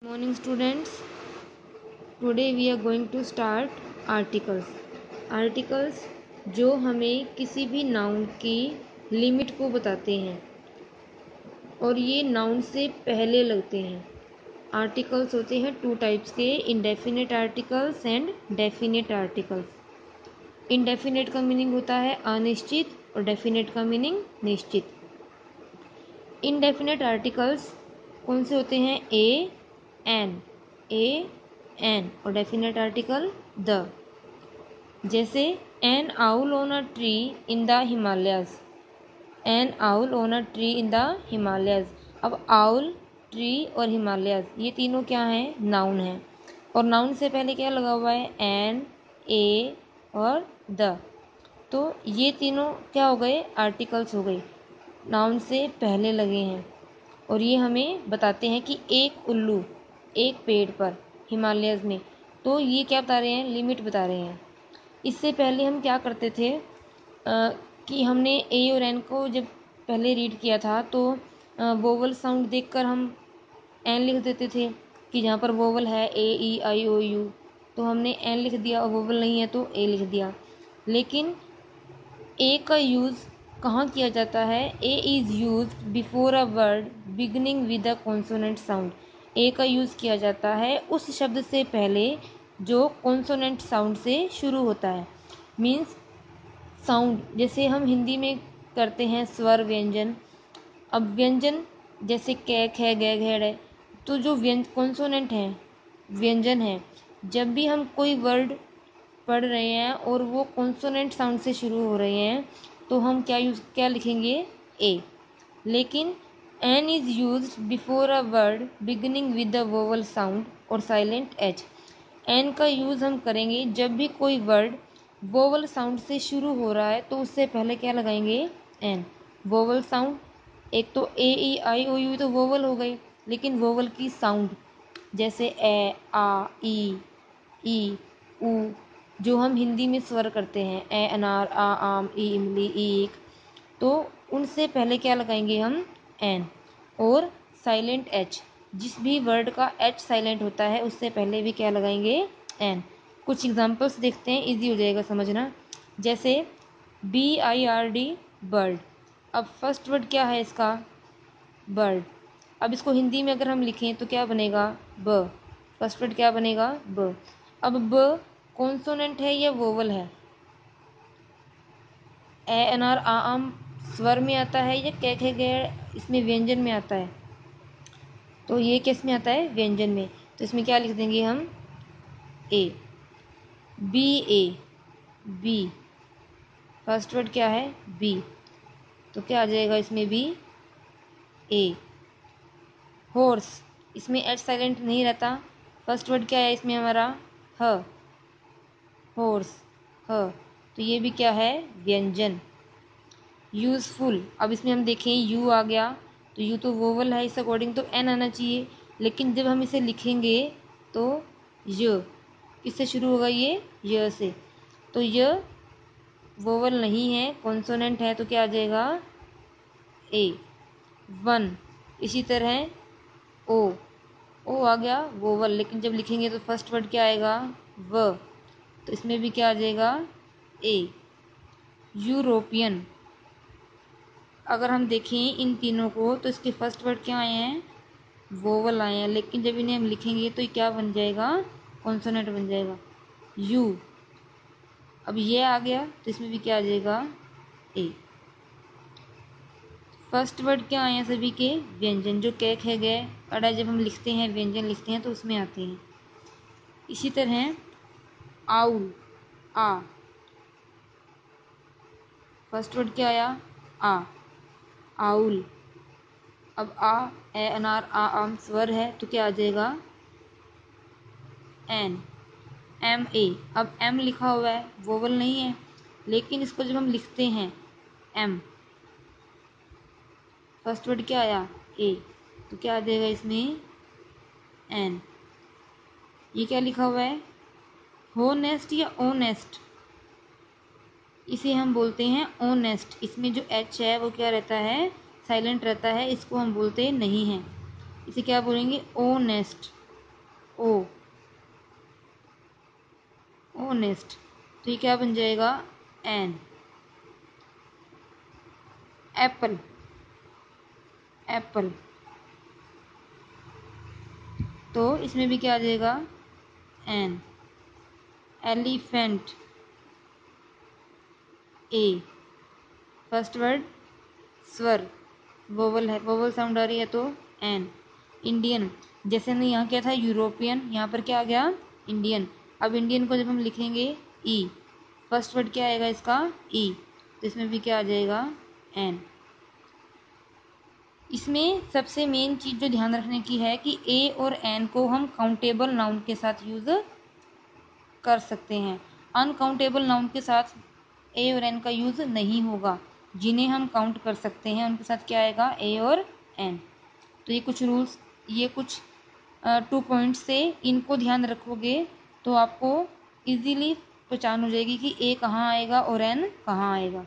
Morning students, today we are going to start articles. Articles जो हमें किसी भी नाउन की लिमिट को बताते हैं और ये नाउन से पहले लगते हैं। आर्टिकल्स होते हैं टू टाइप्स के, indefinite articles and definite articles. Indefinite का मीनिंग होता है अनिश्चित और डेफिनिट का मीनिंग निश्चित। इंडेफिनिट आर्टिकल्स कौन से होते हैं? एन और डेफिनेट आर्टिकल द। जैसे N owl on a tree in the Himalayas. N owl on a tree in the Himalayas. अब आउल, ट्री और हिमालयाज ये तीनों क्या हैं? नाउन हैं। और नाउन से पहले क्या लगा हुआ है? एन, ए और द। तो ये तीनों क्या हो गए? आर्टिकल्स हो गए, नाउन से पहले लगे हैं। और ये हमें बताते हैं कि एक उल्लू एक पेड़ पर हिमालयस में, तो ये क्या बता रहे हैं? लिमिट बता रहे हैं। इससे पहले हम क्या करते थे कि हमने ए और एन को जब पहले रीड किया था तो वोवल साउंड देखकर हम एन लिख देते थे कि जहाँ पर वोवल है ए, ई, आई, ओ, यू, तो हमने एन लिख दिया, और वोवल नहीं है तो ए लिख दिया। लेकिन ए का यूज़ कहाँ किया जाता है? A is use before a word beginning with a consonant sound. A का यूज़ किया जाता है उस शब्द से पहले जो कॉन्सोनेंट साउंड से शुरू होता है। मीन्स साउंड, जैसे हम हिंदी में करते हैं स्वर व्यंजन। अब व्यंजन जैसे कै, ख, ग, घ, है, तो जो कॉन्सोनेंट हैं, व्यंजन है, जब भी हम कोई वर्ड पढ़ रहे हैं और वो कॉन्सोनेंट साउंड से शुरू हो रहे हैं तो हम क्या लिखेंगे? ए। लेकिन an is use before a word beginning with the vowel sound और साइलेंट एच। एन का यूज़ हम करेंगे जब भी कोई वर्ड वोवल साउंड से शुरू हो रहा है तो उससे पहले क्या लगाएंगे? एन। वोवल साउंड, एक तो ए, ई, आई, ओ, यू तो वोवल हो गई, लेकिन वोवल की साउंड जैसे ए, आ, ई, ऊ, जो हम हिंदी में स्वर करते हैं, ए अनार, आ आम, ई इमली, ई ईख, तो उनसे पहले क्या लगाएंगे हम? एन। और साइलेंट एच, जिस भी वर्ड का एच साइलेंट होता है उससे पहले भी क्या लगाएंगे? एन। कुछ एग्जांपल्स देखते हैं, इजी हो जाएगा समझना। जैसे BIRD, बर्ड। अब फर्स्ट वर्ड क्या है इसका? बर्ड। अब इसको हिंदी में अगर हम लिखें तो क्या बनेगा? ब। फर्स्ट वर्ड क्या बनेगा? ब। अब ब कॉन्सोनेंट है या वोवल है? ए अनार आ आम स्वर में आता है या कै खे गे इसमें व्यंजन में आता है? तो ये किस में आता है? व्यंजन में। तो इसमें क्या लिख देंगे हम? ए। बी। फर्स्ट वर्ड क्या है? बी, तो क्या आ जाएगा इसमें भी? ए। हॉर्स, इसमें एच साइलेंट नहीं रहता। फर्स्ट वर्ड क्या है इसमें हमारा? ह। हॉर्स, ह, तो ये भी क्या है? व्यंजन। यूज़फुल, अब इसमें हम देखें यू आ गया, तो यू तो वोवल है, इस अकॉर्डिंग तो एन आना चाहिए, लेकिन जब हम इसे लिखेंगे तो य, किससे शुरू होगा? ये य से, तो य वोवल नहीं है, कॉन्सोनेंट है, तो क्या आ जाएगा? ए। वन। इसी तरह ओ आ गया वोवल, लेकिन जब लिखेंगे तो फर्स्ट वर्ड क्या आएगा? व, तो इसमें भी क्या आ जाएगा? ए। यूरोपियन, अगर हम देखें इन तीनों को तो इसके फर्स्ट वर्ड क्या आए हैं? वोवल आए हैं, लेकिन जब इन्हें हम लिखेंगे तो ये क्या बन जाएगा? कॉन्सोनेंट बन जाएगा, यू। अब ये आ गया तो इसमें भी क्या आ जाएगा? ए। फर्स्ट वर्ड क्या आए हैं सभी के? व्यंजन, जो कै खे गए अड़ा जब हम लिखते हैं, व्यंजन लिखते हैं तो उसमें आते हैं। इसी तरह आउल, आ, फर्स्ट वर्ड क्या आया? आ, आउल। अब आ, ए अनार, आ आम स्वर है, तो क्या आ जाएगा? एन। एम ए, अब एम लिखा हुआ है, वोवल नहीं है, लेकिन इसको जब हम लिखते हैं एम, फर्स्ट वर्ड क्या आया? ए, तो क्या आ जाएगा इसमें? एन। ये क्या लिखा हुआ है? होनेस्ट या ओनेस्ट, इसे हम बोलते हैं ओनेस्ट। इसमें जो एच है वो क्या रहता है? साइलेंट रहता है, इसको हम बोलते नहीं हैं, इसे क्या बोलेंगे? ओनेस्ट। ओ, ओनेस्ट। तो ये क्या बन जाएगा? एन। Apple, Apple. तो इसमें भी क्या आ जाएगा? एन। एलिफेंट, ए। फर्स्ट वर्ड स्वर, वोवल है, वोवल साउंड आ रही है तो एन। इंडियन, जैसे हमने यहाँ क्या था यूरोपियन, यहाँ पर क्या आ गया? इंडियन। अब इंडियन को जब हम लिखेंगे ई, फर्स्ट वर्ड क्या आएगा इसका? ई। तो इसमें भी क्या आ जाएगा? एन। इसमें सबसे मेन चीज़ जो ध्यान रखने की है कि ए और एन को हम काउंटेबल नाउन के साथ यूज़ कर सकते हैं। अनकाउंटेबल नाउन के साथ ए और एन का यूज़ नहीं होगा। जिन्हें हम काउंट कर सकते हैं उनके साथ क्या आएगा? ए और एन। तो ये कुछ रूल्स, ये कुछ 2 पॉइंट्स से इनको ध्यान रखोगे तो आपको इजीली पहचान हो जाएगी कि ए कहाँ आएगा और एन कहाँ आएगा।